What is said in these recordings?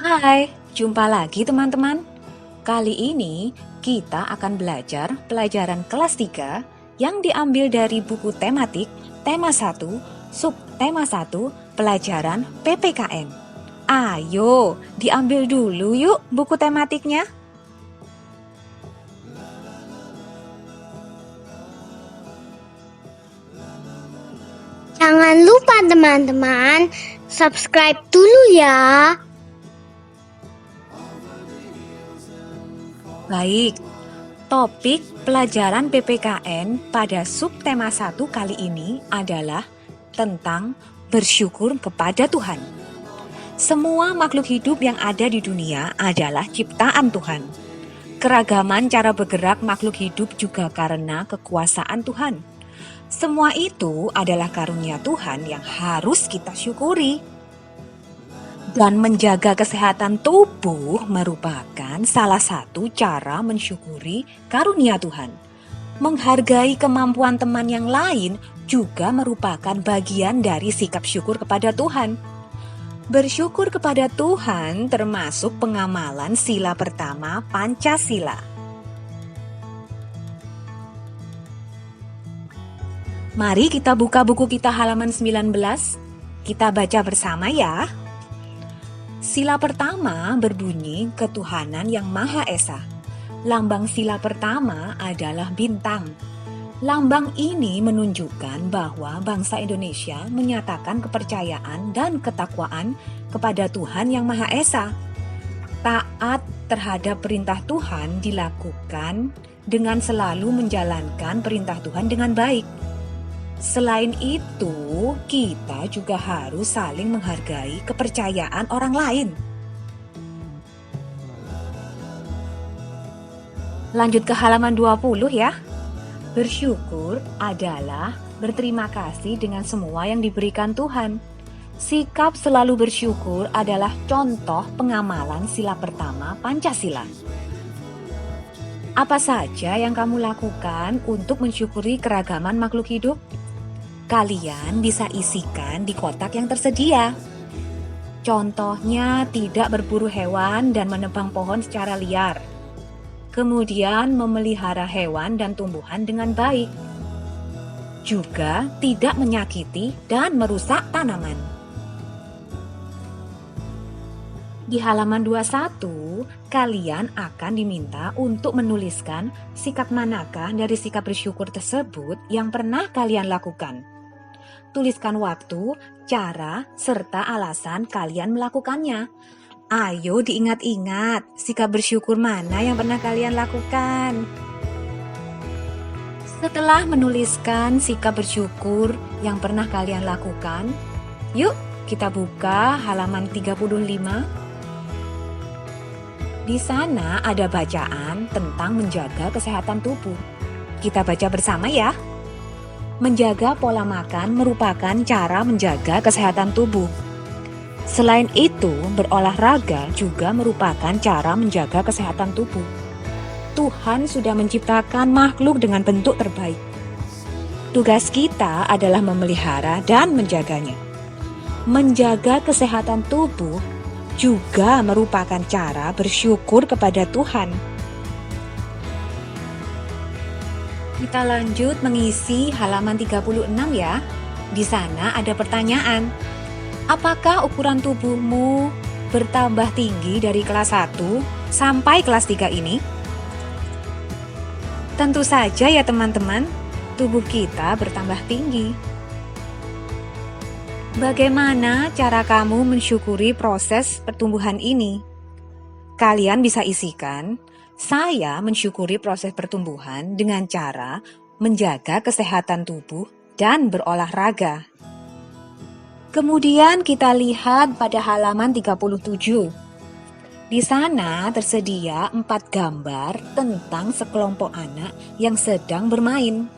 Hai, jumpa lagi teman-teman. Kali ini kita akan belajar pelajaran kelas 3 yang diambil dari buku tematik tema 1, subtema 1, pelajaran PPKN. Ayo, diambil dulu yuk buku tematiknya. Jangan lupa teman-teman, subscribe dulu ya. Baik, topik pelajaran PPKN pada subtema 1 kali ini adalah tentang bersyukur kepada Tuhan. Semua makhluk hidup yang ada di dunia adalah ciptaan Tuhan. Keragaman cara bergerak makhluk hidup juga karena kekuasaan Tuhan. Semua itu adalah karunia Tuhan yang harus kita syukuri. Dan menjaga kesehatan tubuh merupakan salah satu cara mensyukuri karunia Tuhan. Menghargai kemampuan teman yang lain juga merupakan bagian dari sikap syukur kepada Tuhan. Bersyukur kepada Tuhan termasuk pengamalan sila pertama Pancasila. Mari kita buka buku kita halaman 19. Kita baca bersama ya. Sila pertama berbunyi ketuhanan yang Maha Esa. Lambang sila pertama adalah bintang. Lambang ini menunjukkan bahwa bangsa Indonesia menyatakan kepercayaan dan ketakwaan kepada Tuhan yang Maha Esa. Taat terhadap perintah Tuhan dilakukan dengan selalu menjalankan perintah Tuhan dengan baik. Selain itu, kita juga harus saling menghargai kepercayaan orang lain. Lanjut ke halaman 20 ya. Bersyukur adalah berterima kasih dengan semua yang diberikan Tuhan. Sikap selalu bersyukur adalah contoh pengamalan sila pertama Pancasila. Apa saja yang kamu lakukan untuk mensyukuri keragaman makhluk hidup? Kalian bisa isikan di kotak yang tersedia. Contohnya tidak berburu hewan dan menebang pohon secara liar. Kemudian memelihara hewan dan tumbuhan dengan baik. Juga tidak menyakiti dan merusak tanaman. Di halaman 21, kalian akan diminta untuk menuliskan sikap manakah dari sikap bersyukur tersebut yang pernah kalian lakukan. Tuliskan waktu, cara, serta alasan kalian melakukannya. Ayo diingat-ingat, sikap bersyukur mana yang pernah kalian lakukan. Setelah menuliskan sikap bersyukur yang pernah kalian lakukan, yuk kita buka halaman 35. Di sana ada bacaan tentang menjaga kesehatan tubuh. Kita baca bersama ya. Menjaga pola makan merupakan cara menjaga kesehatan tubuh. Selain itu, berolahraga juga merupakan cara menjaga kesehatan tubuh. Tuhan sudah menciptakan makhluk dengan bentuk terbaik. Tugas kita adalah memelihara dan menjaganya. Menjaga kesehatan tubuh juga merupakan cara bersyukur kepada Tuhan. Kita lanjut mengisi halaman 36 ya. Di sana ada pertanyaan. Apakah ukuran tubuhmu bertambah tinggi dari kelas 1 sampai kelas 3 ini? Tentu saja ya teman-teman, tubuh kita bertambah tinggi. Bagaimana cara kamu mensyukuri proses pertumbuhan ini? Kalian bisa isikan, saya mensyukuri proses pertumbuhan dengan cara menjaga kesehatan tubuh dan berolahraga. Kemudian kita lihat pada halaman 37. Di sana tersedia 4 gambar tentang sekelompok anak yang sedang bermain.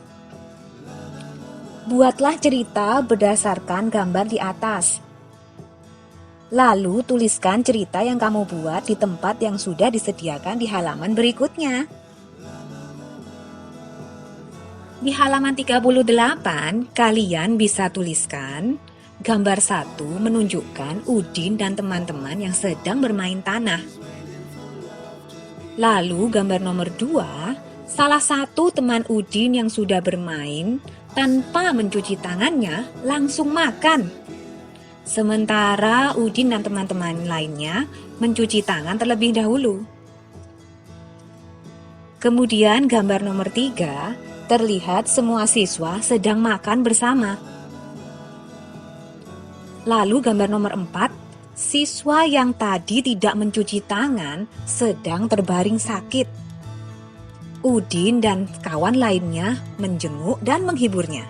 Buatlah cerita berdasarkan gambar di atas. Lalu tuliskan cerita yang kamu buat di tempat yang sudah disediakan di halaman berikutnya. Di halaman 38, kalian bisa tuliskan Gambar 1 menunjukkan Udin dan teman-teman yang sedang bermain tanah. Lalu gambar nomor 2, salah satu teman Udin yang sudah bermain tanpa mencuci tangannya langsung makan. Sementara Udin dan teman-teman lainnya mencuci tangan terlebih dahulu. Kemudian gambar nomor 3, terlihat semua siswa sedang makan bersama. Lalu gambar nomor 4, siswa yang tadi tidak mencuci tangan sedang terbaring sakit. Udin dan kawan lainnya menjenguk dan menghiburnya.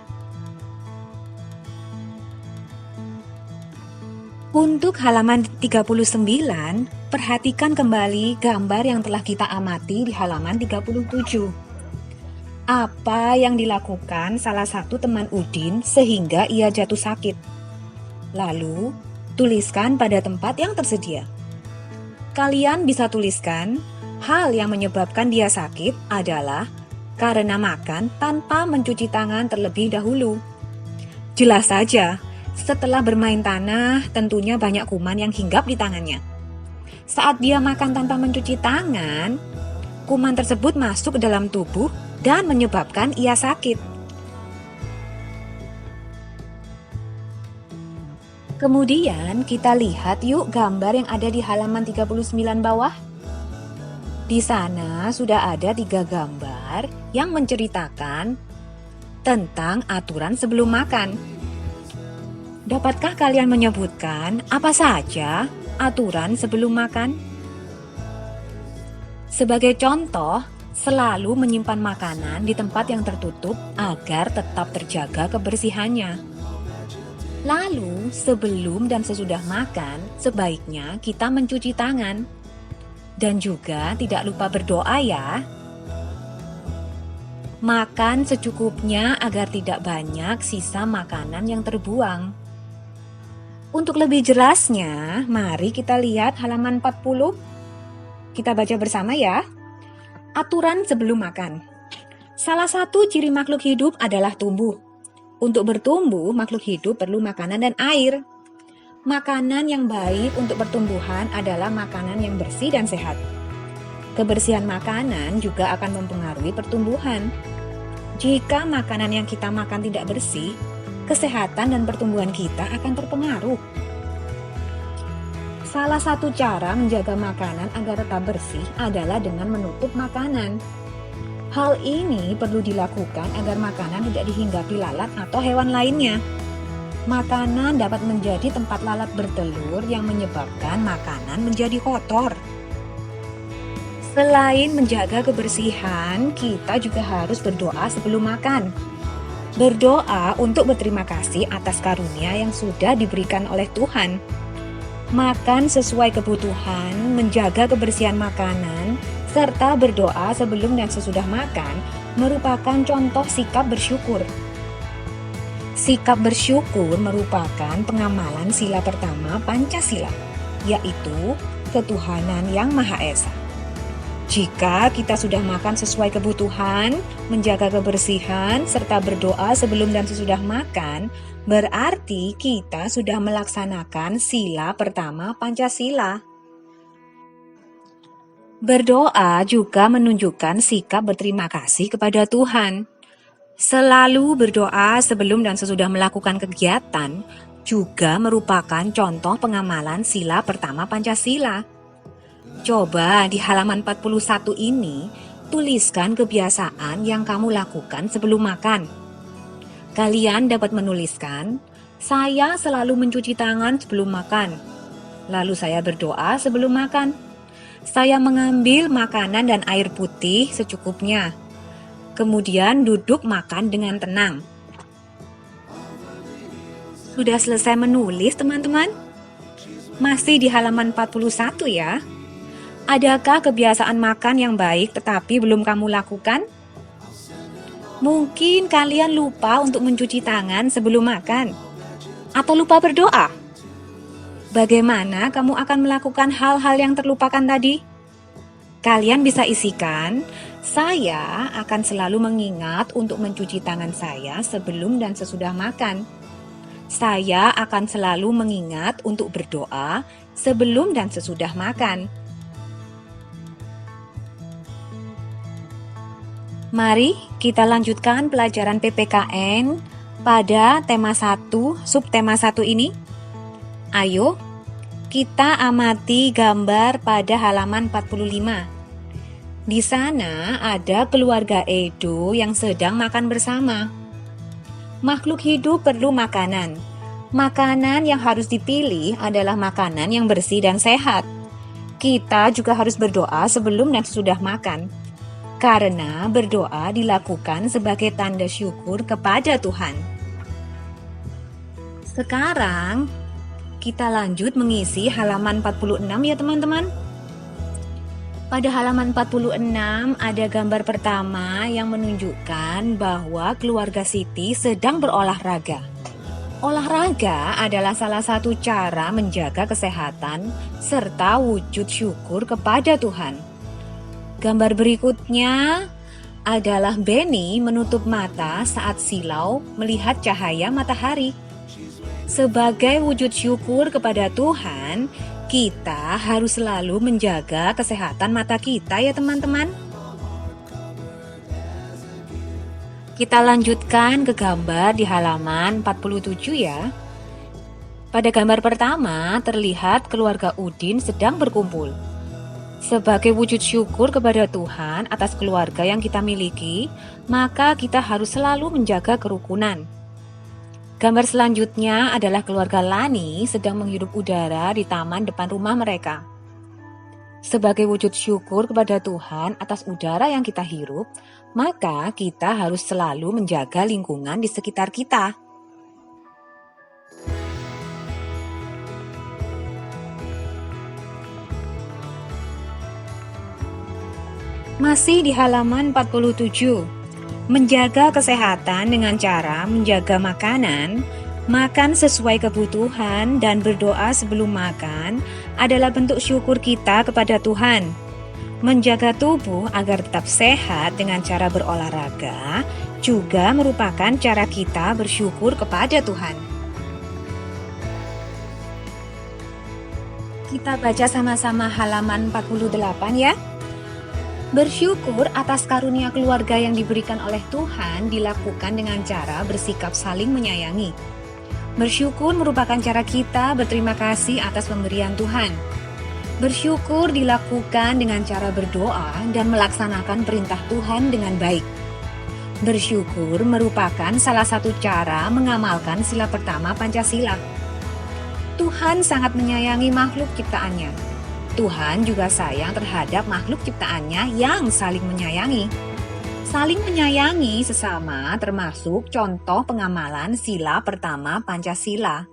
Untuk halaman 39, perhatikan kembali gambar yang telah kita amati di halaman 37. Apa yang dilakukan salah satu teman Udin sehingga ia jatuh sakit? Lalu, tuliskan pada tempat yang tersedia. Kalian bisa tuliskan, hal yang menyebabkan dia sakit adalah karena makan tanpa mencuci tangan terlebih dahulu. Jelas saja, setelah bermain tanah, tentunya banyak kuman yang hinggap di tangannya. Saat dia makan tanpa mencuci tangan, kuman tersebut masuk ke dalam tubuh dan menyebabkan ia sakit. Kemudian kita lihat yuk gambar yang ada di halaman 39 bawah. Di sana sudah ada 3 gambar yang menceritakan tentang aturan sebelum makan. Dapatkah kalian menyebutkan apa saja aturan sebelum makan? Sebagai contoh, selalu menyimpan makanan di tempat yang tertutup agar tetap terjaga kebersihannya. Lalu, sebelum dan sesudah makan, sebaiknya kita mencuci tangan. Dan juga tidak lupa berdoa ya. Makan secukupnya agar tidak banyak sisa makanan yang terbuang. Untuk lebih jelasnya, mari kita lihat halaman 40. Kita baca bersama ya. Aturan sebelum makan. Salah satu ciri makhluk hidup adalah tumbuh. Untuk bertumbuh, makhluk hidup perlu makanan dan air. Makanan yang baik untuk pertumbuhan adalah makanan yang bersih dan sehat. Kebersihan makanan juga akan mempengaruhi pertumbuhan. Jika makanan yang kita makan tidak bersih, kesehatan dan pertumbuhan kita akan terpengaruh. Salah satu cara menjaga makanan agar tetap bersih adalah dengan menutup makanan. Hal ini perlu dilakukan agar makanan tidak dihinggapi lalat atau hewan lainnya. Makanan dapat menjadi tempat lalat bertelur yang menyebabkan makanan menjadi kotor. Selain menjaga kebersihan, kita juga harus berdoa sebelum makan. Berdoa untuk berterima kasih atas karunia yang sudah diberikan oleh Tuhan. Makan sesuai kebutuhan, menjaga kebersihan makanan, serta berdoa sebelum dan sesudah makan merupakan contoh sikap bersyukur. Sikap bersyukur merupakan pengamalan sila pertama Pancasila, yaitu ketuhanan yang Maha Esa. Jika kita sudah makan sesuai kebutuhan, menjaga kebersihan, serta berdoa sebelum dan sesudah makan, berarti kita sudah melaksanakan sila pertama Pancasila. Berdoa juga menunjukkan sikap berterima kasih kepada Tuhan. Selalu berdoa sebelum dan sesudah melakukan kegiatan juga merupakan contoh pengamalan sila pertama Pancasila. Coba di halaman 41 ini, tuliskan kebiasaan yang kamu lakukan sebelum makan. Kalian dapat menuliskan, saya selalu mencuci tangan sebelum makan. Lalu saya berdoa sebelum makan. Saya mengambil makanan dan air putih secukupnya. Kemudian duduk makan dengan tenang. Sudah selesai menulis teman-teman? Masih di halaman 41 ya. Adakah kebiasaan makan yang baik tetapi belum kamu lakukan? Mungkin kalian lupa untuk mencuci tangan sebelum makan. Atau lupa berdoa? Bagaimana kamu akan melakukan hal-hal yang terlupakan tadi? Kalian bisa isikan, saya akan selalu mengingat untuk mencuci tangan saya sebelum dan sesudah makan. Saya akan selalu mengingat untuk berdoa sebelum dan sesudah makan. Mari kita lanjutkan pelajaran PPKN pada tema 1, subtema 1 ini. Ayo, kita amati gambar pada halaman 45. Di sana ada keluarga Edo yang sedang makan bersama. Makhluk hidup perlu makanan. Makanan yang harus dipilih adalah makanan yang bersih dan sehat. Kita juga harus berdoa sebelum dan sesudah makan. Karena berdoa dilakukan sebagai tanda syukur kepada Tuhan. Sekarang, kita lanjut mengisi halaman 46 ya teman-teman. Pada halaman 46 ada gambar pertama yang menunjukkan bahwa keluarga Siti sedang berolahraga. Olahraga adalah salah satu cara menjaga kesehatan serta wujud syukur kepada Tuhan. Gambar berikutnya adalah Benny menutup mata saat silau melihat cahaya matahari. Sebagai wujud syukur kepada Tuhan, kita harus selalu menjaga kesehatan mata kita ya teman-teman. Kita lanjutkan ke gambar di halaman 47 ya. Pada gambar pertama terlihat keluarga Udin sedang berkumpul. Sebagai wujud syukur kepada Tuhan atas keluarga yang kita miliki, maka kita harus selalu menjaga kerukunan. Gambar selanjutnya adalah keluarga Lani sedang menghirup udara di taman depan rumah mereka. Sebagai wujud syukur kepada Tuhan atas udara yang kita hirup, maka kita harus selalu menjaga lingkungan di sekitar kita. Masih di halaman 47. Menjaga kesehatan dengan cara menjaga makanan, makan sesuai kebutuhan, dan berdoa sebelum makan adalah bentuk syukur kita kepada Tuhan. Menjaga tubuh agar tetap sehat dengan cara berolahraga juga merupakan cara kita bersyukur kepada Tuhan. Kita baca sama-sama halaman 48 ya. Bersyukur atas karunia keluarga yang diberikan oleh Tuhan dilakukan dengan cara bersikap saling menyayangi. Bersyukur merupakan cara kita berterima kasih atas pemberian Tuhan. Bersyukur dilakukan dengan cara berdoa dan melaksanakan perintah Tuhan dengan baik. Bersyukur merupakan salah satu cara mengamalkan sila pertama Pancasila. Tuhan sangat menyayangi makhluk ciptaannya. Tuhan juga sayang terhadap makhluk ciptaannya yang saling menyayangi. Saling menyayangi sesama termasuk contoh pengamalan sila pertama Pancasila.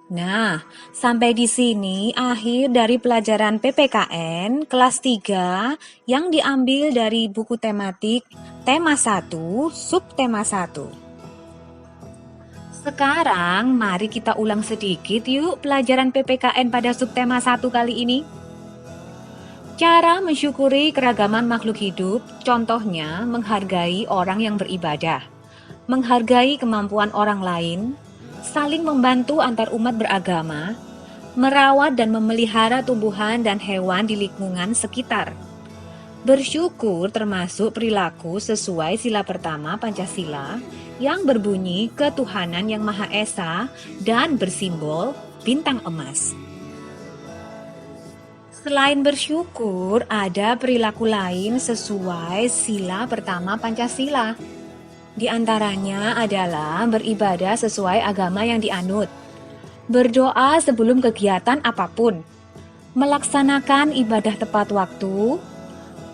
Nah, sampai di sini akhir dari pelajaran PPKN kelas 3 yang diambil dari buku tematik tema 1, subtema 1. Sekarang mari kita ulang sedikit yuk pelajaran PPKN pada subtema 1 kali ini. Cara mensyukuri keragaman makhluk hidup, contohnya menghargai orang yang beribadah, menghargai kemampuan orang lain, saling membantu antar umat beragama, merawat dan memelihara tumbuhan dan hewan di lingkungan sekitar. Bersyukur termasuk perilaku sesuai sila pertama Pancasila yang berbunyi ketuhanan yang Maha Esa dan bersimbol bintang emas. Selain bersyukur, ada perilaku lain sesuai sila pertama Pancasila. Di antaranya adalah beribadah sesuai agama yang dianut, berdoa sebelum kegiatan apapun, melaksanakan ibadah tepat waktu,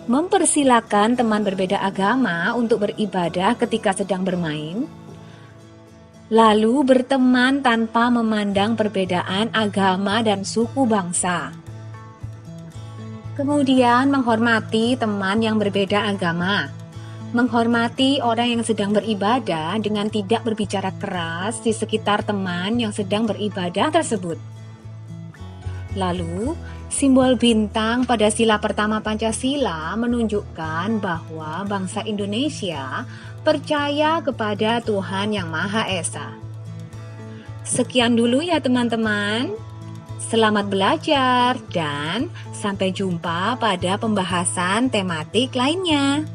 mempersilakan teman berbeda agama untuk beribadah ketika sedang bermain, lalu berteman tanpa memandang perbedaan agama dan suku bangsa. Kemudian menghormati teman yang berbeda agama, menghormati orang yang sedang beribadah dengan tidak berbicara keras di sekitar teman yang sedang beribadah tersebut. Lalu, simbol bintang pada sila pertama Pancasila menunjukkan bahwa bangsa Indonesia percaya kepada Tuhan Yang Maha Esa. Sekian dulu ya teman-teman. Selamat belajar dan sampai jumpa pada pembahasan tematik lainnya.